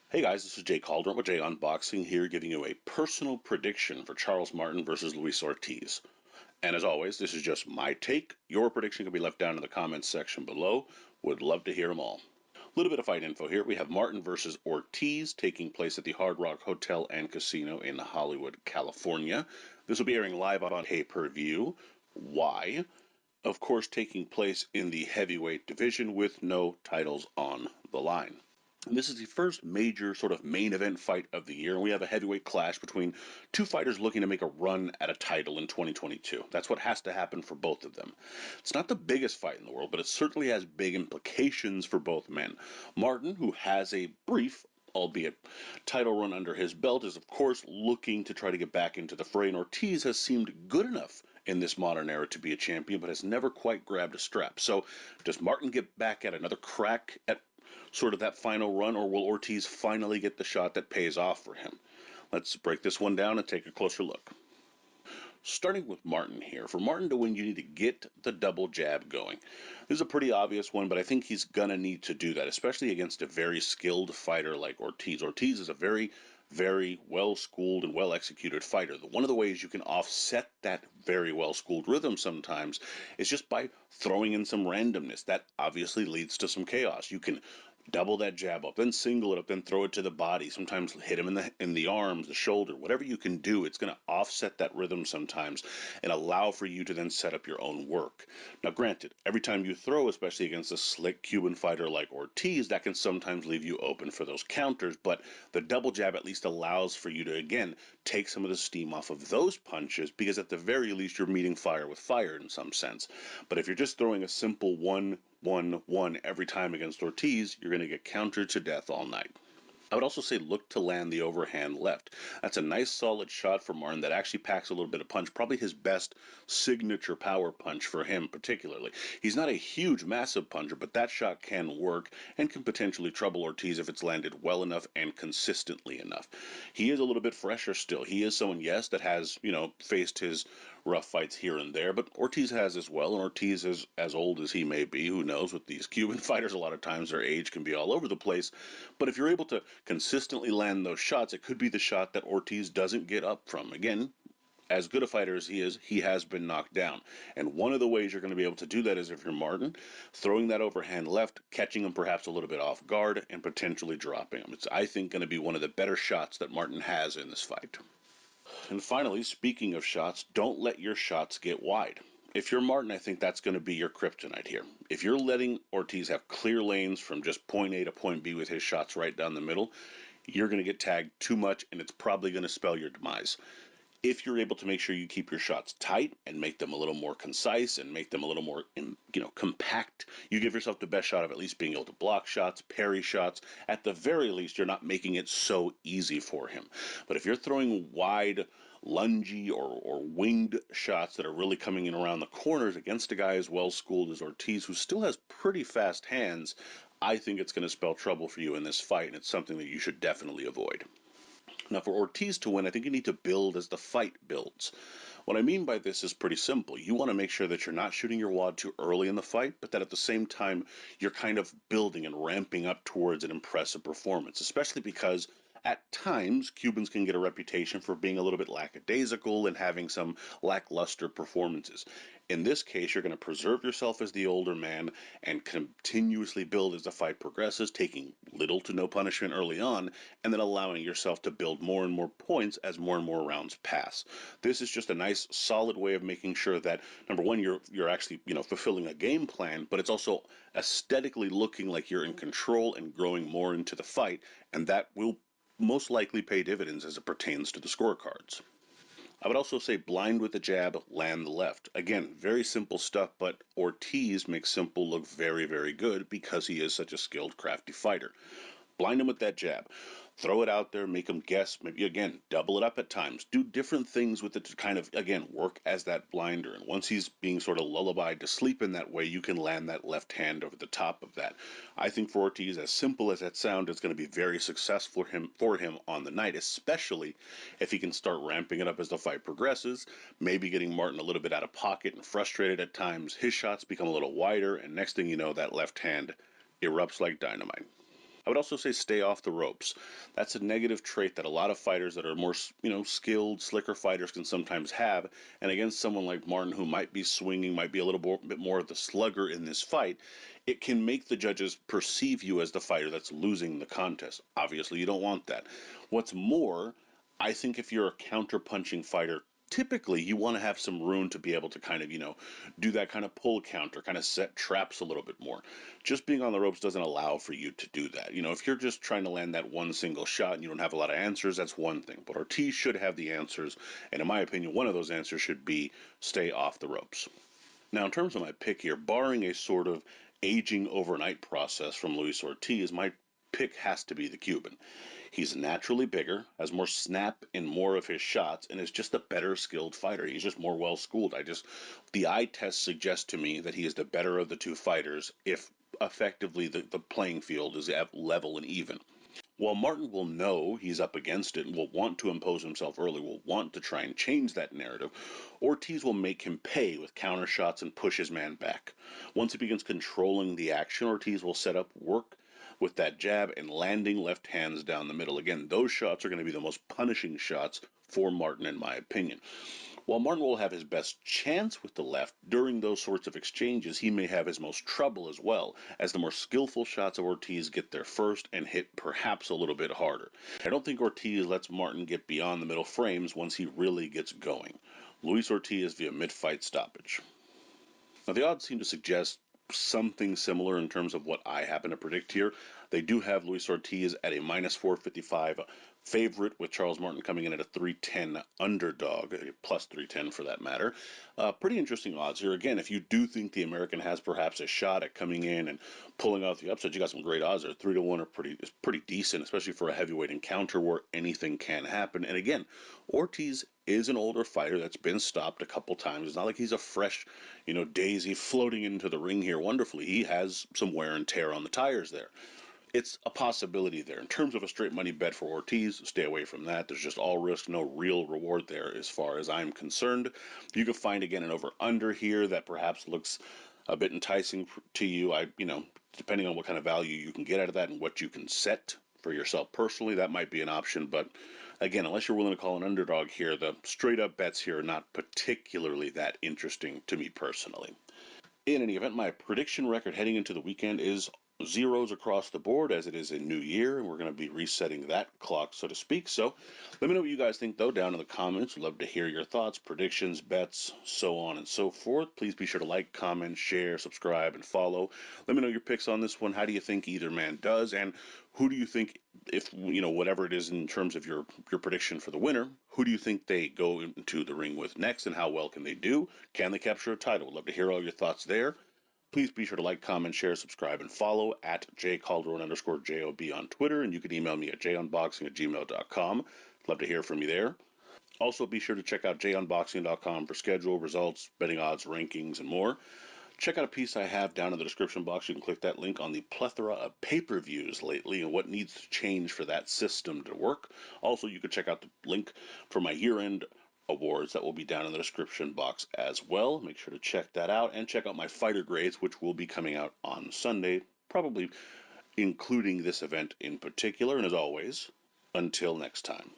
Hey guys, this is Jay Calderon with Jay Unboxing here, giving you a personal prediction for Charles Martin versus Luis Ortiz. And as always, this is just my take. Your prediction can be left down in the comments section below. Would love to hear them all. A little bit of fight info here. We have Martin versus Ortiz taking place at the Hard Rock Hotel and Casino in Hollywood, California. This will be airing live on pay-per-view. Why? Of course, taking place in the heavyweight division with no titles on the line. And this is the first major sort of main event fight of the year, and we have a heavyweight clash between two fighters looking to make a run at a title in 2022. That's what has to happen for both of them. It's not the biggest fight in the world, but it certainly has big implications for both men. Martin, who has a brief, albeit title run under his belt, is of course looking to try to get back into the fray, and Ortiz has seemed good enough in this modern era to be a champion, but has never quite grabbed a strap. So does Martin get back at another crack at sort of that final run, or will Ortiz finally get the shot that pays off for him? Let's break this one down and take a closer look. Starting with Martin here. For Martin to win, you need to get the double jab going. This is a pretty obvious one, but I think he's going to need to do that, especially against a very skilled fighter like Ortiz. Ortiz is a very well-schooled and well-executed fighter. One of the ways you can offset that very well-schooled rhythm sometimes is just by throwing in some randomness. That obviously leads to some chaos. You can double that jab up, then single it up, then throw it to the body. Sometimes hit him in the arms, the shoulder, whatever you can do. It's going to offset that rhythm sometimes and allow for you to then set up your own work. Now, granted, every time you throw, especially against a slick Cuban fighter like Ortiz, that can sometimes leave you open for those counters. But the double jab at least allows for you to, again, take some of the steam off of those punches, because at the very least you're meeting fire with fire in some sense. But if you're just throwing a simple 1-1-1 every time against Ortiz, you're going to get countered to death all night. I would also say look to land the overhand left. That's a nice solid shot for Martin that actually packs a little bit of punch, probably his best signature power punch for him particularly. He's not a huge, massive puncher, but that shot can work and can potentially trouble Ortiz if it's landed well enough and consistently enough. He is a little bit fresher still. He is someone, yes, that has, faced his rough fights here and there, but Ortiz has as well, and Ortiz is as old as he may be. Who knows? With these Cuban fighters, a lot of times their age can be all over the place, but if you're able to consistently land those shots, it could be the shot that Ortiz doesn't get up from. Again, as good a fighter as he is, he has been knocked down. And one of the ways you're going to be able to do that is if you're Martin, throwing that overhand left, catching him perhaps a little bit off guard, and potentially dropping him. It's, I think, going to be one of the better shots that Martin has in this fight. And finally, speaking of shots, don't let your shots get wide. If you're Martin, I think that's going to be your kryptonite here. If you're letting Ortiz have clear lanes from just point A to point B with his shots right down the middle, you're going to get tagged too much, and it's probably going to spell your demise. If you're able to make sure you keep your shots tight and make them a little more concise and make them a little more, compact, you give yourself the best shot of at least being able to block shots, parry shots. At the very least, you're not making it so easy for him. But if you're throwing wide, lungy or winged shots that are really coming in around the corners against a guy as well schooled as Ortiz, who still has pretty fast hands, I think it's going to spell trouble for you in this fight, and it's something that you should definitely avoid. Now, for Ortiz to win, I think you need to build as the fight builds. What I mean by this is pretty simple. You want to make sure that you're not shooting your wad too early in the fight, but that at the same time, you're kind of building and ramping up towards an impressive performance, especially because at times, Cubans can get a reputation for being a little bit lackadaisical and having some lackluster performances. In this case, you're going to preserve yourself as the older man and continuously build as the fight progresses, taking little to no punishment early on, and then allowing yourself to build more and more points as more and more rounds pass. This is just a nice, solid way of making sure that, number one, you're actually, fulfilling a game plan, but it's also aesthetically looking like you're in control and growing more into the fight, and that will most likely pay dividends as it pertains to the scorecards. I would also say blind with the jab, land the left. Again, very simple stuff, but Ortiz makes simple look very good because he is such a skilled, crafty fighter. Blind him with that jab. Throw it out there, make him guess, maybe again, double it up at times. Do different things with it to kind of, again, work as that blinder. And once he's being sort of lullabied to sleep in that way, you can land that left hand over the top of that. I think for Ortiz, as simple as that sounds, it's going to be very successful for him on the night, especially if he can start ramping it up as the fight progresses, maybe getting Martin a little bit out of pocket and frustrated at times. His shots become a little wider, and next thing you know, that left hand erupts like dynamite. I would also say stay off the ropes. That's a negative trait that a lot of fighters that are more, skilled, slicker fighters can sometimes have. And against someone like Martin, who might be swinging, might be a little bit more of the slugger in this fight, it can make the judges perceive you as the fighter that's losing the contest. Obviously, you don't want that. What's more, I think if you're a counter-punching fighter, typically you want to have some room to be able to kind of, do that kind of pull counter, kind of set traps a little bit more. Just being on the ropes doesn't allow for you to do that. If you're just trying to land that one single shot and you don't have a lot of answers, that's one thing. But Ortiz should have the answers, and in my opinion, one of those answers should be stay off the ropes. Now, in terms of my pick here, barring a sort of aging overnight process from Luis Ortiz, my pick has to be the Cuban. He's naturally bigger, has more snap in more of his shots, and is just a better skilled fighter. He's just more well schooled. The eye test suggests to me that he is the better of the two fighters if effectively the playing field is level and even. While Martin will know he's up against it and will want to impose himself early, will want to try and change that narrative, Ortiz will make him pay with counter shots and push his man back. Once he begins controlling the action, Ortiz will set up work with that jab and landing left hands down the middle. Again, those shots are going to be the most punishing shots for Martin, in my opinion. While Martin will have his best chance with the left, during those sorts of exchanges, he may have his most trouble as well, as the more skillful shots of Ortiz get there first and hit perhaps a little bit harder. I don't think Ortiz lets Martin get beyond the middle frames once he really gets going. Luis Ortiz via mid-fight stoppage. Now, the odds seem to suggest something similar in terms of what I happen to predict here. They do have Luis Ortiz at a minus 455 favorite, with Charles Martin coming in at a 310 underdog, a plus 310 for that matter. Pretty interesting odds here. Again, if you do think the American has perhaps a shot at coming in and pulling out the upset, you got some great odds there. 3-1 is pretty decent, especially for a heavyweight encounter where anything can happen. And again, Ortiz is an older fighter that's been stopped a couple times. It's not like he's a fresh, daisy floating into the ring here wonderfully. He has some wear and tear on the tires there. It's a possibility there. In terms of a straight money bet for Ortiz, stay away from that. There's just all risk, no real reward there as far as I'm concerned. You can find, again, an over-under here that perhaps looks a bit enticing to you. Depending on what kind of value you can get out of that and what you can set for yourself personally, that might be an option. But again, unless you're willing to call an underdog here, the straight up bets here are not particularly that interesting to me personally. In any event, my prediction record heading into the weekend is zeros across the board, as it is a new year, and we're going to be resetting that clock, so to speak. So let me know what you guys think, though, down in the comments. I'd love to hear your thoughts, predictions, bets, so on and so forth. Please be sure to like, comment, share, subscribe, and follow. Let me know your picks on this one. How do you think either man does, and who do you think, if whatever it is in terms of your prediction for the winner, who do you think they go into the ring with next, and how well can they do? Can they capture a title? I'd love to hear all your thoughts there. Please be sure to like, comment, share, subscribe, and follow at jcalderon_JOB on Twitter, and you can email me at junboxing@gmail.com. Love to hear from you there. Also, be sure to check out junboxing.com for schedule, results, betting odds, rankings, and more. Check out a piece I have down in the description box. You can click that link on the plethora of pay-per-views lately and what needs to change for that system to work. Also, you can check out the link for my year-end awards that will be down in the description box as well. Make sure to check that out and check out my fighter grades, which will be coming out on Sunday, probably including this event in particular. And as always, until next time.